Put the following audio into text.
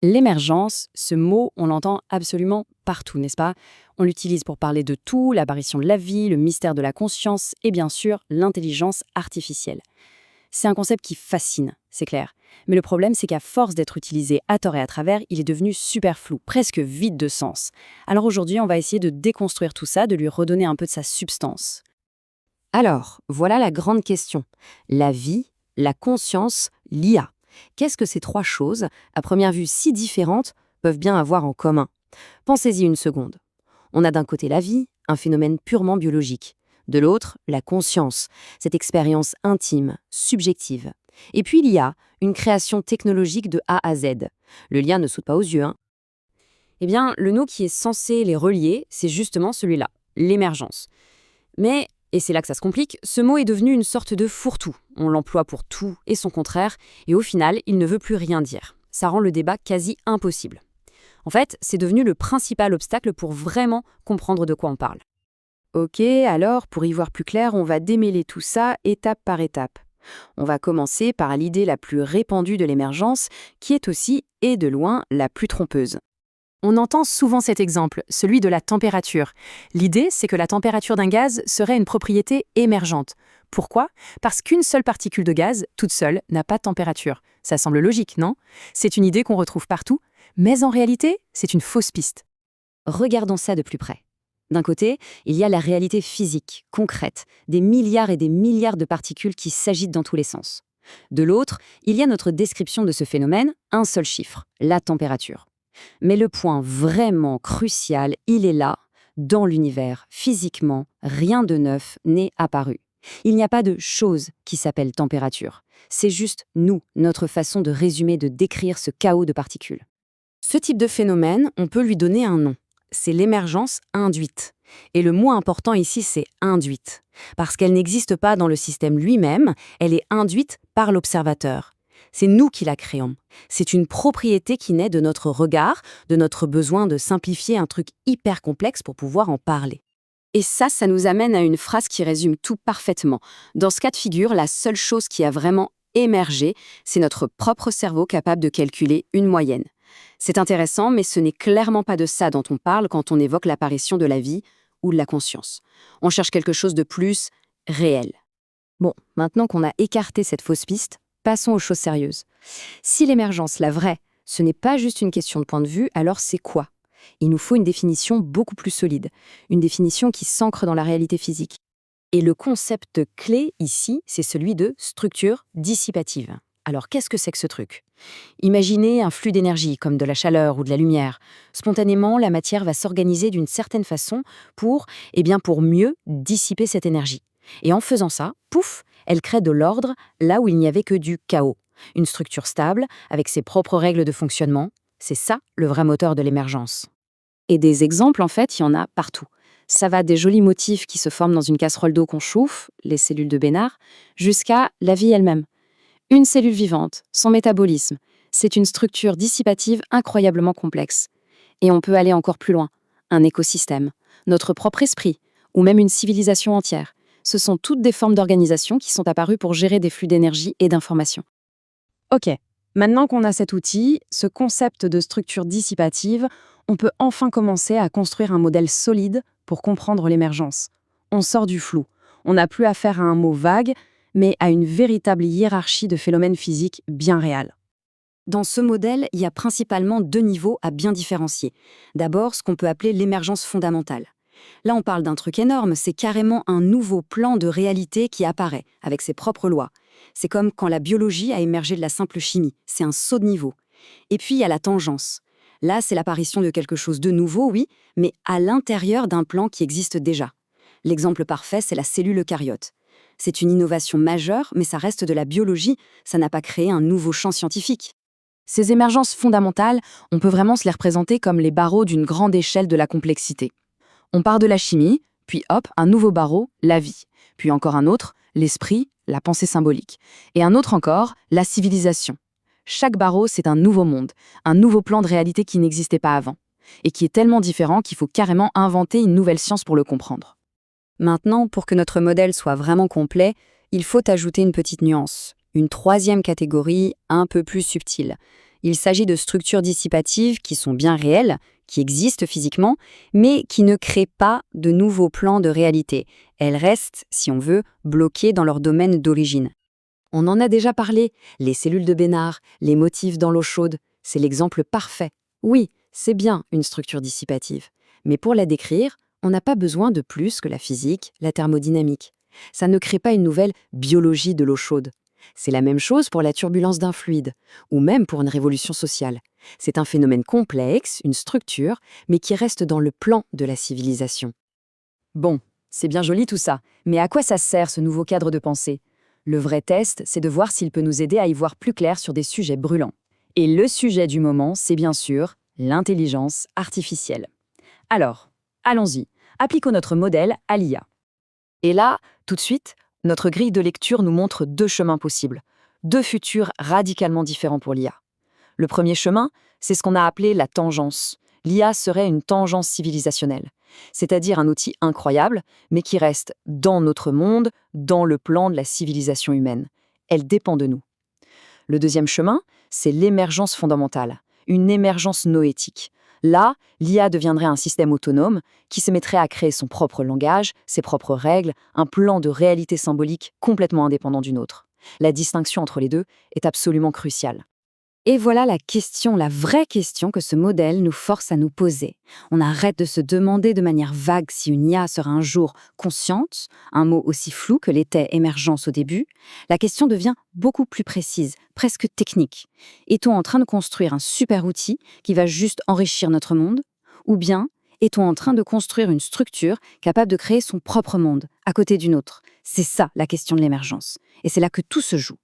L'émergence, ce mot, on l'entend absolument partout, n'est-ce pas? On l'utilise pour parler de tout, l'apparition de la vie, le mystère de la conscience et bien sûr l'intelligence artificielle. C'est un concept qui fascine, c'est clair. Mais le problème, c'est qu'à force d'être utilisé à tort et à travers, il est devenu super flou, presque vide de sens. Alors aujourd'hui, on va essayer de déconstruire tout ça, de lui redonner un peu de sa substance. Alors, voilà la grande question. La vie, la conscience, l'IA. Qu'est-ce que ces trois choses, à première vue si différentes, peuvent bien avoir en commun? Pensez-y une seconde. On a d'un côté la vie, un phénomène purement biologique. De l'autre, la conscience, cette expérience intime, subjective. Et puis l'IA, une création technologique de A à Z. Le lien ne saute pas aux yeux, hein. Eh bien, le nœud qui est censé les relier, c'est justement celui-là, l'émergence. Mais, et c'est là que ça se complique, ce mot est devenu une sorte de fourre-tout. On l'emploie pour tout et son contraire, et au final, il ne veut plus rien dire. Ça rend le débat quasi impossible. En fait, c'est devenu le principal obstacle pour vraiment comprendre de quoi on parle. Ok, alors, pour y voir plus clair, on va démêler tout ça étape par étape. On va commencer par l'idée la plus répandue de l'émergence, qui est aussi, et de loin, la plus trompeuse. On entend souvent cet exemple, celui de la température. L'idée, c'est que la température d'un gaz serait une propriété émergente. Pourquoi? Parce qu'une seule particule de gaz, toute seule, n'a pas de température. Ça semble logique, non? C'est une idée qu'on retrouve partout, mais en réalité, c'est une fausse piste. Regardons ça de plus près. D'un côté, il y a la réalité physique, concrète, des milliards et des milliards de particules qui s'agitent dans tous les sens. De l'autre, il y a notre description de ce phénomène, un seul chiffre, la température. Mais le point vraiment crucial, il est là, dans l'univers. Physiquement, rien de neuf n'est apparu. Il n'y a pas de chose qui s'appelle température. C'est juste nous, notre façon de résumer, de décrire ce chaos de particules. Ce type de phénomène, on peut lui donner un nom. C'est l'émergence induite. Et le mot important ici, c'est induite. Parce qu'elle n'existe pas dans le système lui-même, elle est induite par l'observateur. C'est nous qui la créons. C'est une propriété qui naît de notre regard, de notre besoin de simplifier un truc hyper complexe pour pouvoir en parler. Et ça nous amène à une phrase qui résume tout parfaitement. Dans ce cas de figure, la seule chose qui a vraiment émergé, c'est notre propre cerveau capable de calculer une moyenne. C'est intéressant, mais ce n'est clairement pas de ça dont on parle quand on évoque l'apparition de la vie ou de la conscience. On cherche quelque chose de plus réel. Bon, maintenant qu'on a écarté cette fausse piste, passons aux choses sérieuses. Si l'émergence, la vraie, ce n'est pas juste une question de point de vue, alors c'est quoi? Il nous faut une définition beaucoup plus solide, une définition qui s'ancre dans la réalité physique. Et le concept clé ici, c'est celui de structure dissipative. Alors qu'est-ce que c'est que ce truc? Imaginez un flux d'énergie, comme de la chaleur ou de la lumière. Spontanément, la matière va s'organiser d'une certaine façon pour mieux dissiper cette énergie. Et en faisant ça, pouf, elle crée de l'ordre là où il n'y avait que du chaos. Une structure stable, avec ses propres règles de fonctionnement, c'est ça le vrai moteur de l'émergence. Et des exemples, en fait, il y en a partout. Ça va des jolis motifs qui se forment dans une casserole d'eau qu'on chauffe, les cellules de Bénard, jusqu'à la vie elle-même. Une cellule vivante, son métabolisme, c'est une structure dissipative incroyablement complexe. Et on peut aller encore plus loin. Un écosystème, notre propre esprit, ou même une civilisation entière. Ce sont toutes des formes d'organisation qui sont apparues pour gérer des flux d'énergie et d'informations. Ok, maintenant qu'on a cet outil, ce concept de structure dissipative, on peut enfin commencer à construire un modèle solide pour comprendre l'émergence. On sort du flou. On n'a plus affaire à un mot vague, mais à une véritable hiérarchie de phénomènes physiques bien réels. Dans ce modèle, il y a principalement deux niveaux à bien différencier. D'abord, ce qu'on peut appeler l'émergence fondamentale. Là, on parle d'un truc énorme, c'est carrément un nouveau plan de réalité qui apparaît, avec ses propres lois. C'est comme quand la biologie a émergé de la simple chimie, c'est un saut de niveau. Et puis, il y a la tangence. Là, c'est l'apparition de quelque chose de nouveau, oui, mais à l'intérieur d'un plan qui existe déjà. L'exemple parfait, c'est la cellule eucaryote. C'est une innovation majeure, mais ça reste de la biologie, ça n'a pas créé un nouveau champ scientifique. Ces émergences fondamentales, on peut vraiment se les représenter comme les barreaux d'une grande échelle de la complexité. On part de la chimie, puis hop, un nouveau barreau, la vie. Puis encore un autre, l'esprit, la pensée symbolique. Et un autre encore, la civilisation. Chaque barreau, c'est un nouveau monde, un nouveau plan de réalité qui n'existait pas avant. Et qui est tellement différent qu'il faut carrément inventer une nouvelle science pour le comprendre. Maintenant, pour que notre modèle soit vraiment complet, il faut ajouter une petite nuance, une troisième catégorie un peu plus subtile. Il s'agit de structures dissipatives qui sont bien réelles, qui existent physiquement, mais qui ne créent pas de nouveaux plans de réalité. Elles restent, si on veut, bloquées dans leur domaine d'origine. On en a déjà parlé, les cellules de Bénard, les motifs dans l'eau chaude, c'est l'exemple parfait. Oui, c'est bien une structure dissipative, mais pour la décrire, on n'a pas besoin de plus que la physique, la thermodynamique. Ça ne crée pas une nouvelle biologie de l'eau chaude. C'est la même chose pour la turbulence d'un fluide, ou même pour une révolution sociale. C'est un phénomène complexe, une structure, mais qui reste dans le plan de la civilisation. Bon, c'est bien joli tout ça, mais à quoi ça sert ce nouveau cadre de pensée ? Le vrai test, c'est de voir s'il peut nous aider à y voir plus clair sur des sujets brûlants. Et le sujet du moment, c'est bien sûr l'intelligence artificielle. Alors, allons-y, appliquons notre modèle à l'IA. Et là, tout de suite, notre grille de lecture nous montre deux chemins possibles, deux futurs radicalement différents pour l'IA. Le premier chemin, c'est ce qu'on a appelé la tangence. L'IA serait une tangence civilisationnelle, c'est-à-dire un outil incroyable, mais qui reste dans notre monde, dans le plan de la civilisation humaine. Elle dépend de nous. Le deuxième chemin, c'est l'émergence fondamentale, une émergence noétique. Là, l'IA deviendrait un système autonome qui se mettrait à créer son propre langage, ses propres règles, un plan de réalité symbolique complètement indépendant d'une autre. La distinction entre les deux est absolument cruciale. Et voilà la question, la vraie question que ce modèle nous force à nous poser. On arrête de se demander de manière vague si une IA sera un jour consciente, un mot aussi flou que l'était émergence au début. La question devient beaucoup plus précise, presque technique. Est-on en train de construire un super outil qui va juste enrichir notre monde ? Ou bien est-on en train de construire une structure capable de créer son propre monde, à côté d'une autre ? C'est ça la question de l'émergence. Et c'est là que tout se joue.